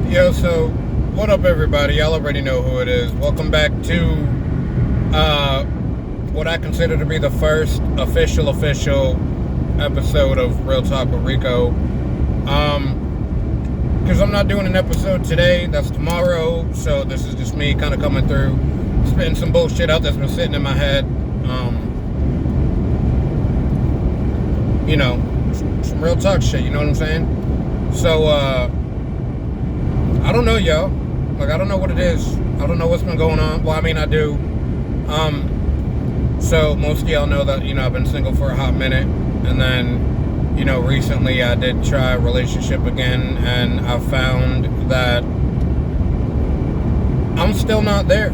Yo, so what up, everybody? Y'all already know who it is. Welcome back to what I consider to be the first official episode of Real Talk with Rico. Because I'm not doing an episode today, that's tomorrow. So this is just me kind of coming through, spitting some bullshit out that's been sitting in my head. Some real talk shit. You know what I'm saying? So I don't know, yo. Like, I don't know what it is. I don't know what's been going on. Well, I mean, I do. So most of y'all know that, I've been single for a hot minute. And then, recently I did try a relationship again. And I found that I'm still not there.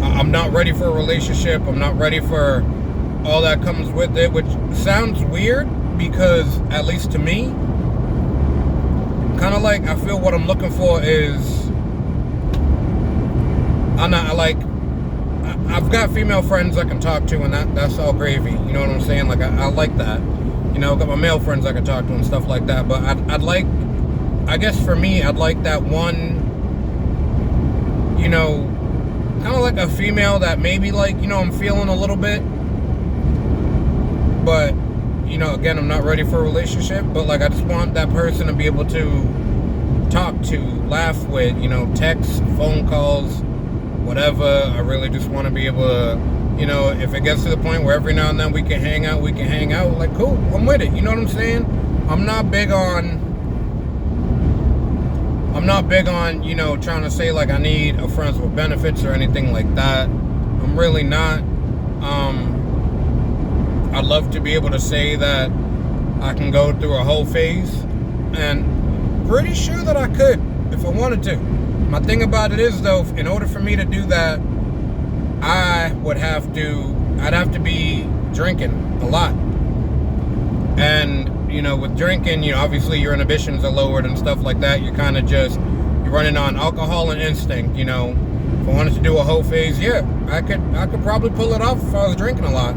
I'm not ready for a relationship. I'm not ready for all that comes with it, which sounds weird. Because, at least to me, kind of like, I feel what I'm looking for is, I've got female friends I can talk to, and that's all gravy, you know what I'm saying? Like, I like that, I've got my male friends I can talk to and stuff like that, but I'd like, I guess for me, I'd like that one, kind of like a female that maybe, like, I'm feeling a little bit, but again, I'm not ready for a relationship, but like, I just want that person to be able to talk to, laugh with, text, phone calls, whatever. I really just want to be able to, if it gets to the point where every now and then we can hang out, like, cool, I'm with it, you know what I'm saying? I'm not big on, trying to say like I need a friends with benefits or anything like that. I'm really not. I'd love to be able to say that I can go through a whole phase, and pretty sure that I could if I wanted to. My thing about it is, though, in order for me to do that, I'd have to be drinking a lot. And, with drinking, obviously your inhibitions are lowered and stuff like that. You're kind of you're running on alcohol and instinct, If I wanted to do a whole phase, yeah, I could probably pull it off if I was drinking a lot.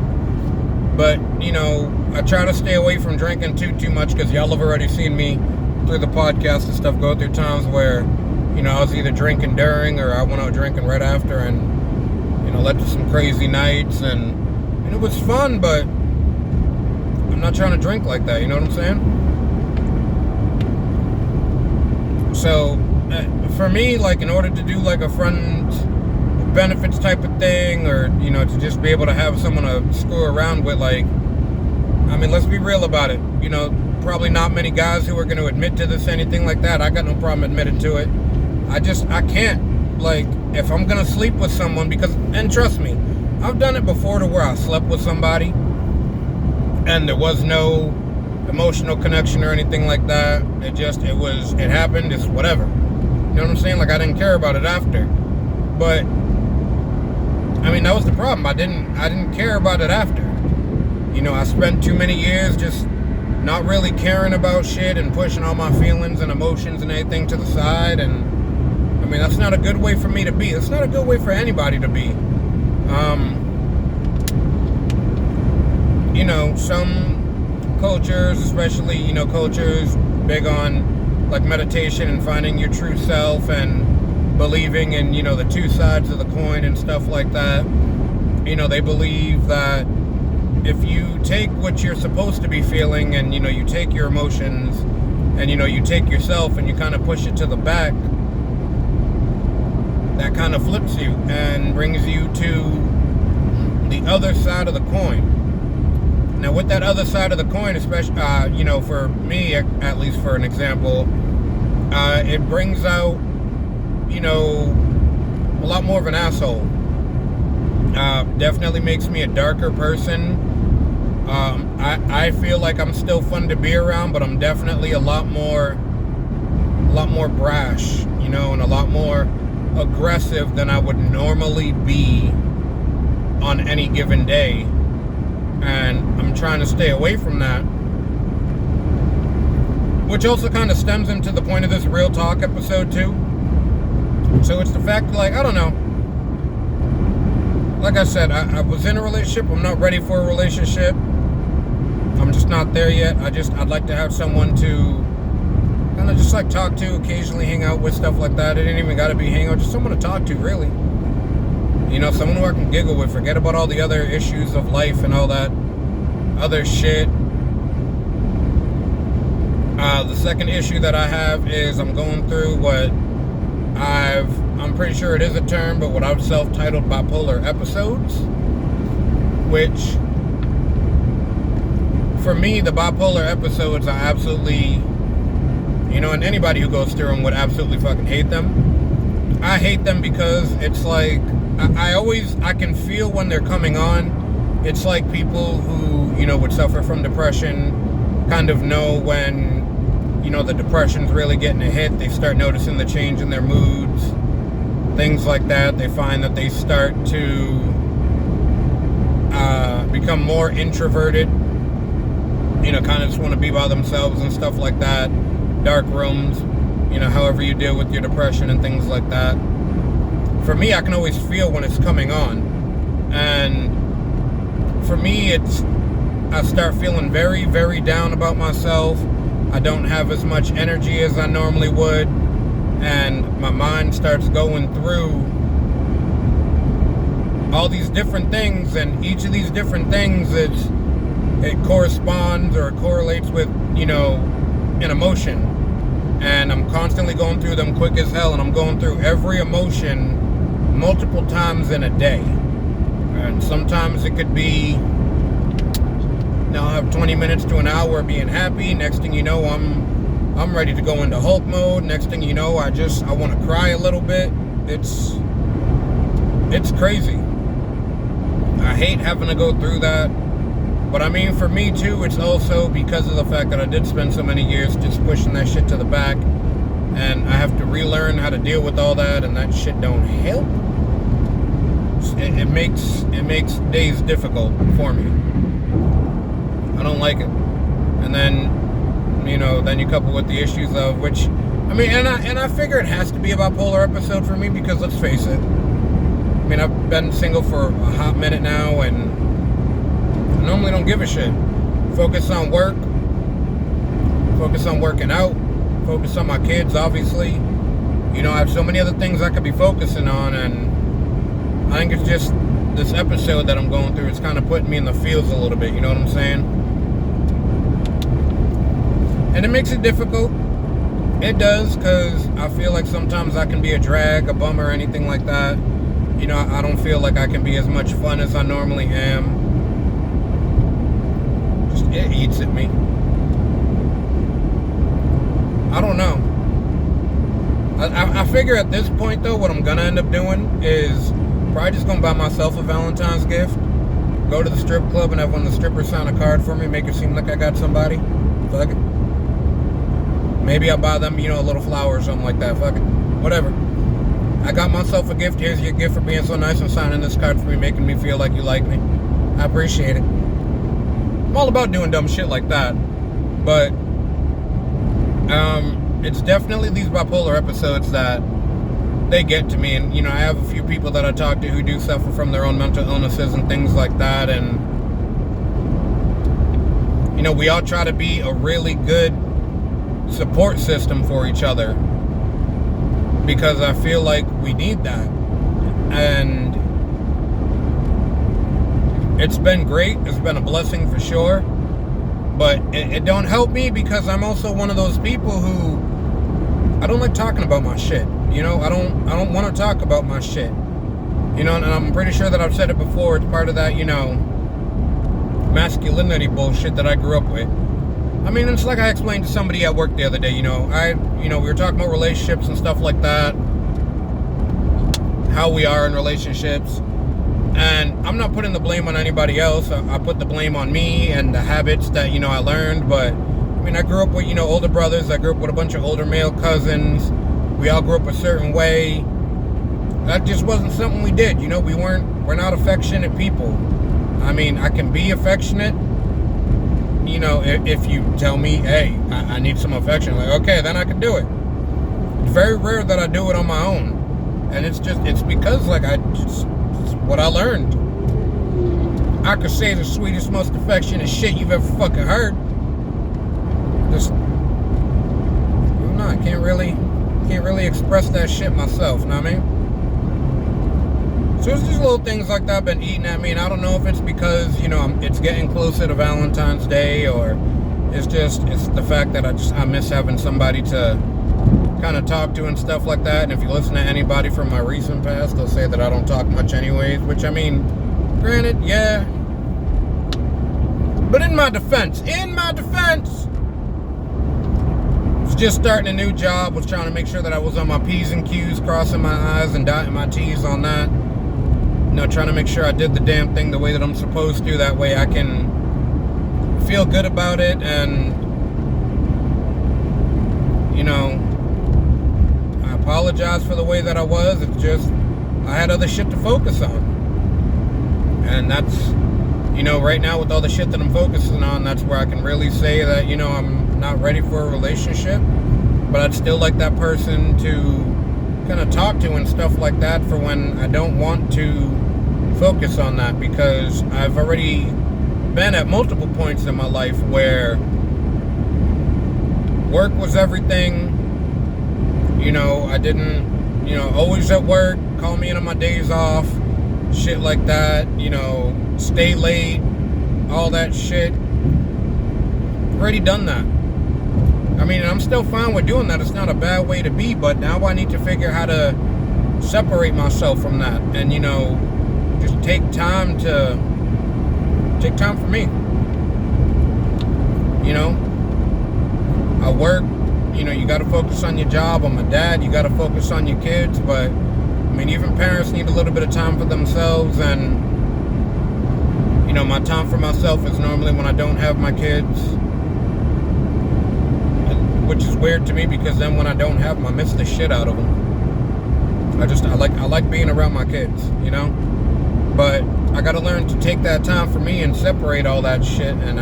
But, I try to stay away from drinking too much, because y'all have already seen me through the podcast and stuff go through times where, I was either drinking during or I went out drinking right after, and, led to some crazy nights, and it was fun, but I'm not trying to drink like that, you know what I'm saying? So, for me, like, in order to do, like, a friends benefits type of thing, or to just be able to have someone to screw around with, like, I mean, let's be real about it, probably not many guys who are going to admit to this, anything like that. I got no problem admitting to it. I can't, like, if I'm going to sleep with someone, and trust me, I've done it before to where I slept with somebody and there was no emotional connection or anything like that. It happened, it's whatever, you know what I'm saying? Like, I didn't care about it after, but I mean, that was the problem. I didn't care about it after. I spent too many years just not really caring about shit and pushing all my feelings and emotions and everything to the side. And I mean, that's not a good way for me to be. It's not a good way for anybody to be. Some cultures, especially, cultures big on like meditation and finding your true self and believing in, the two sides of the coin and stuff like that. They believe that if you take what you're supposed to be feeling and, you take your emotions and, you take yourself and you kind of push it to the back, that kind of flips you and brings you to the other side of the coin. Now, with that other side of the coin, especially, for me, at least for an example, it brings out, a lot more of an asshole. Definitely makes me a darker person. I feel like I'm still fun to be around, but I'm definitely a lot more brash, and a lot more aggressive than I would normally be on any given day. And I'm trying to stay away from that. Which also kind of stems into the point of this Real Talk episode too. So it's the fact, like, I don't know. Like I said, I was in a relationship. I'm not ready for a relationship. I'm just just not there yet. I'd like to have someone to kind of just like talk to, occasionally hang out with, stuff like that. It ain't even got to be hang out, just someone to talk to, really. You know, someone who I can giggle with, forget about all the other issues of life and all that other shit. The second issue that I have is I'm going through what I'm pretty sure it is a term, but what I've self-titled bipolar episodes, which for me, the bipolar episodes are absolutely, you know, and anybody who goes through them would absolutely fucking hate them. I hate them because it's like, I can feel when they're coming on. It's like people who, you know, would suffer from depression kind of know when, you know, the depression's really getting a hit. They start noticing the change in their moods, things like that. They find that they start to become more introverted, you know, kind of just want to be by themselves and stuff like that. Dark rooms, you know, however you deal with your depression and things like that. For me, I can always feel when it's coming on. And for me, I start feeling very, very down about myself. I don't have as much energy as I normally would. And my mind starts going through all these different things. And each of these different things, it corresponds or it correlates with, you know, an emotion. And I'm constantly going through them quick as hell. And I'm going through every emotion multiple times in a day. And sometimes it could be, I'll have 20 minutes to an hour being happy. Next thing you know, I'm ready to go into Hulk mode. Next thing you know, I want to cry a little bit. It's crazy. I hate having to go through that. But I mean, for me too, it's also because of the fact that I did spend so many years just pushing that shit to the back. And I have to relearn how to deal with all that, and that shit don't help. It makes days difficult for me. I don't like it. And then, you know, then you couple with the issues of which, I mean, and I figure it has to be a bipolar episode for me because let's face it. I mean, I've been single for a hot minute now, and I normally don't give a shit. Focus on work. Focus on working out. Focus on my kids, obviously. You know, I have so many other things I could be focusing on, and I think it's just this episode that I'm going through is kind of putting me in the feels a little bit, you know what I'm saying? And it makes it difficult. It does, because I feel like sometimes I can be a drag, a bum, or anything like that. You know, I don't feel like I can be as much fun as I normally am. Just, it eats at me. I don't know. I figure at this point, though, what I'm going to end up doing is probably just going to buy myself a Valentine's gift. Go to the strip club and have one of the strippers sign a card for me. Make it seem like I got somebody. Fuck it. Maybe I'll buy them, you know, a little flower or something like that. Fuck it. Whatever. I got myself a gift. Here's your gift for being so nice and signing this card for me, making me feel like you like me. I appreciate it. I'm all about doing dumb shit like that. But, it's definitely these bipolar episodes that they get to me. And, you know, I have a few people that I talk to who do suffer from their own mental illnesses and things like that. And, you know, we all try to be a really good support system for each other, because I feel like we need that. And it's been great. It's been a blessing for sure. But it don't help me because I'm also one of those people who I don't like talking about my shit. You know, I don't want to talk about my shit. You know, and I'm pretty sure that I've said it before. It's part of that, you know, masculinity bullshit that I grew up with. I mean, it's like I explained to somebody at work the other day. You know, we were talking about relationships and stuff like that, how we are in relationships. And I'm not putting the blame on anybody else. I put the blame on me and the habits that, you know, I learned. But, I mean, I grew up with, you know, older brothers. I grew up with a bunch of older male cousins. We all grew up a certain way. That just wasn't something we did. You know, we're not affectionate people. I mean, I can be affectionate, you know, if you tell me, hey, I need some affection. Like, okay, then I can do it. It's very rare that I do it on my own. And it's because, like, it's what I learned. I could say the sweetest, most affectionate shit you've ever fucking heard. Just, I don't know, I can't really express that shit myself, know what I mean? So it's just little things like that been eating at me, and I don't know if it's because, you know, it's getting closer to Valentine's Day, or it's the fact that I miss having somebody to kind of talk to and stuff like that. And if you listen to anybody from my recent past, they'll say that I don't talk much anyways, which, I mean, granted, yeah. But in my defense, was just starting a new job, was trying to make sure that I was on my P's and Q's, crossing my I's and dotting my T's on that. You know, trying to make sure I did the damn thing the way that I'm supposed to. That way I can feel good about it, and, you know, I apologize for the way that I was. It's just, I had other shit to focus on. And that's, you know, right now with all the shit that I'm focusing on, that's where I can really say that, you know, I'm not ready for a relationship, but I'd still like that person to kind of talk to and stuff like that for when I don't want to focus on that, because I've already been at multiple points in my life where work was everything. You know, I didn't, you know, always at work, call me in on my days off, shit like that, you know, stay late, all that shit. Already done that. I mean, I'm still fine with doing that. It's not a bad way to be, but now I need to figure how to separate myself from that, and, you know, just take time for me. You know, I work, you know, you got to focus on your job. I'm a dad, you got to focus on your kids, but, I mean, even parents need a little bit of time for themselves, and, you know, my time for myself is normally when I don't have my kids, which is weird to me, because then when I don't have them, I miss the shit out of them. I like being around my kids, you know, but I got to learn to take that time for me and separate all that shit. And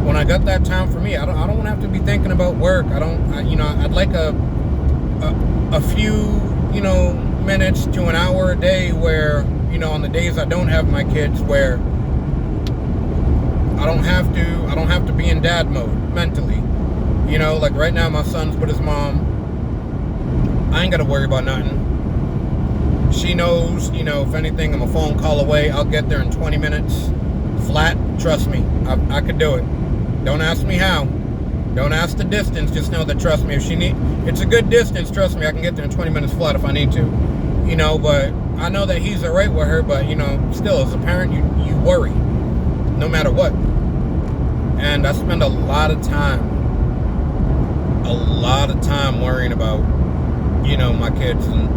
when I got that time for me, I don't want to have to be thinking about work. You know, I'd like a few, you know, minutes to an hour a day where, you know, on the days I don't have my kids, where I don't have to be in dad mode mentally. You know, like right now my son's with his mom. I ain't got to worry about nothing. She knows, you know, if anything, I'm a phone call away. I'll get there in 20 minutes. Flat, trust me. I could do it. Don't ask me how. Don't ask the distance. Just know that, trust me, it's a good distance, trust me, I can get there in 20 minutes flat if I need to. You know, but I know that he's alright with her, but, you know, still, as a parent, you worry. No matter what. And I spend a lot of time worrying about, you know, my kids and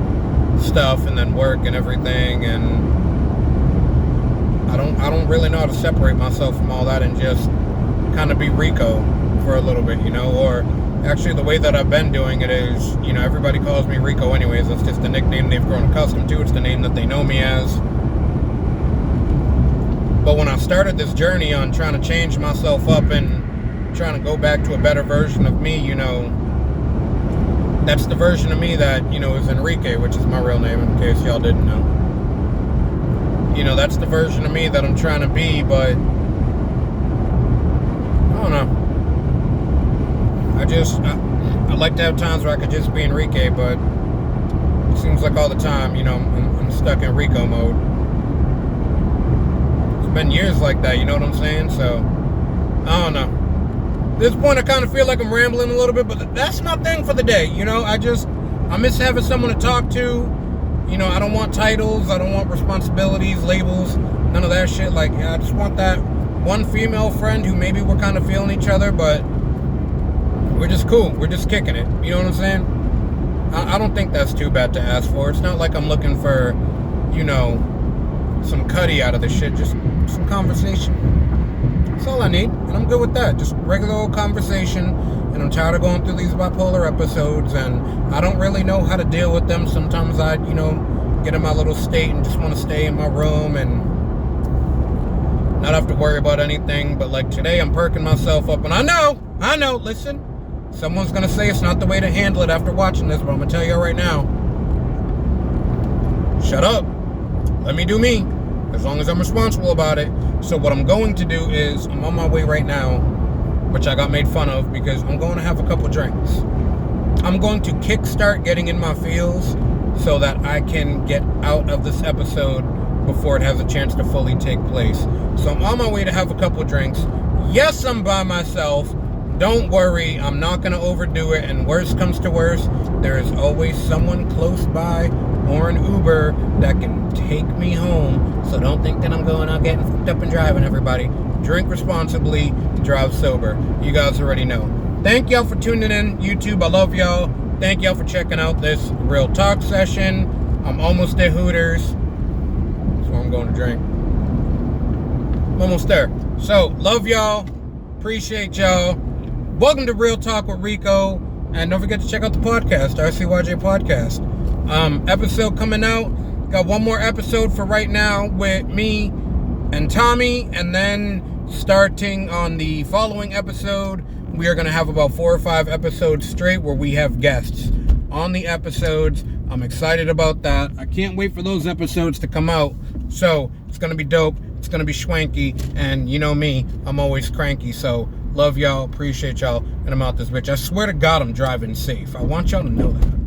stuff, and then work and everything, and I don't really know how to separate myself from all that and just kind of be Rico for a little bit, you know. Or actually, the way that I've been doing it is, you know, everybody calls me Rico anyways. It's just the nickname they've grown accustomed to. It's the name that they know me as. But when I started this journey on trying to change myself up and trying to go back to a better version of me, you know, that's the version of me that, you know, is Enrique, which is my real name, in case y'all didn't know. You know, that's the version of me that I'm trying to be, but I don't know. I like to have times where I could just be Enrique, but it seems like all the time, you know, I'm stuck in Rico mode. It's been years like that, you know what I'm saying? So, I don't know. At this point, I kind of feel like I'm rambling a little bit, but that's my thing for the day, you know? I miss having someone to talk to. You know, I don't want titles, I don't want responsibilities, labels, none of that shit. Like, I just want that one female friend who maybe we're kind of feeling each other, but we're just cool, we're just kicking it, you know what I'm saying? I don't think that's too bad to ask for. It's not like I'm looking for, you know, some cutty out of the shit, just some conversation. That's all I need, and I'm good with that. Just regular old conversation, and I'm tired of going through these bipolar episodes, and I don't really know how to deal with them. Sometimes I, you know, get in my little state and just want to stay in my room and not have to worry about anything. But like today, I'm perking myself up, and I know, listen, someone's going to say it's not the way to handle it after watching this, but I'm going to tell you right now, shut up, let me do me. as long as I'm responsible about it. So what I'm going to do is, I'm on my way right now, which I got made fun of because I'm going to have a couple drinks. I'm going to kickstart getting in my feels so that I can get out of this episode before it has a chance to fully take place. So I'm on my way to have a couple drinks. Yes, I'm by myself. Don't worry, I'm not going to overdo it, and worst comes to worst, there is always someone close by or an Uber that can take me home. So don't think that I'm going out getting fucked up and driving, everybody. Drink responsibly, drive sober. You guys already know. Thank y'all for tuning in, YouTube. I love y'all. Thank y'all for checking out this Real Talk session. I'm almost at Hooters. So I'm going to drink. I'm almost there. So, love y'all. Appreciate y'all. Welcome to Real Talk with Rico. And don't forget to check out the podcast, RCYJ Podcast. Episode coming out. Got one more episode for right now with me and Tommy. And then starting on the following episode, we are going to have about 4 or 5 episodes straight where we have guests on the episodes. I'm excited about that. I can't wait for those episodes to come out. So, it's going to be dope. It's going to be schwanky. And you know me, I'm always cranky. So, love y'all. Appreciate y'all. And I'm out this bitch. I swear to God, I'm driving safe. I want y'all to know that.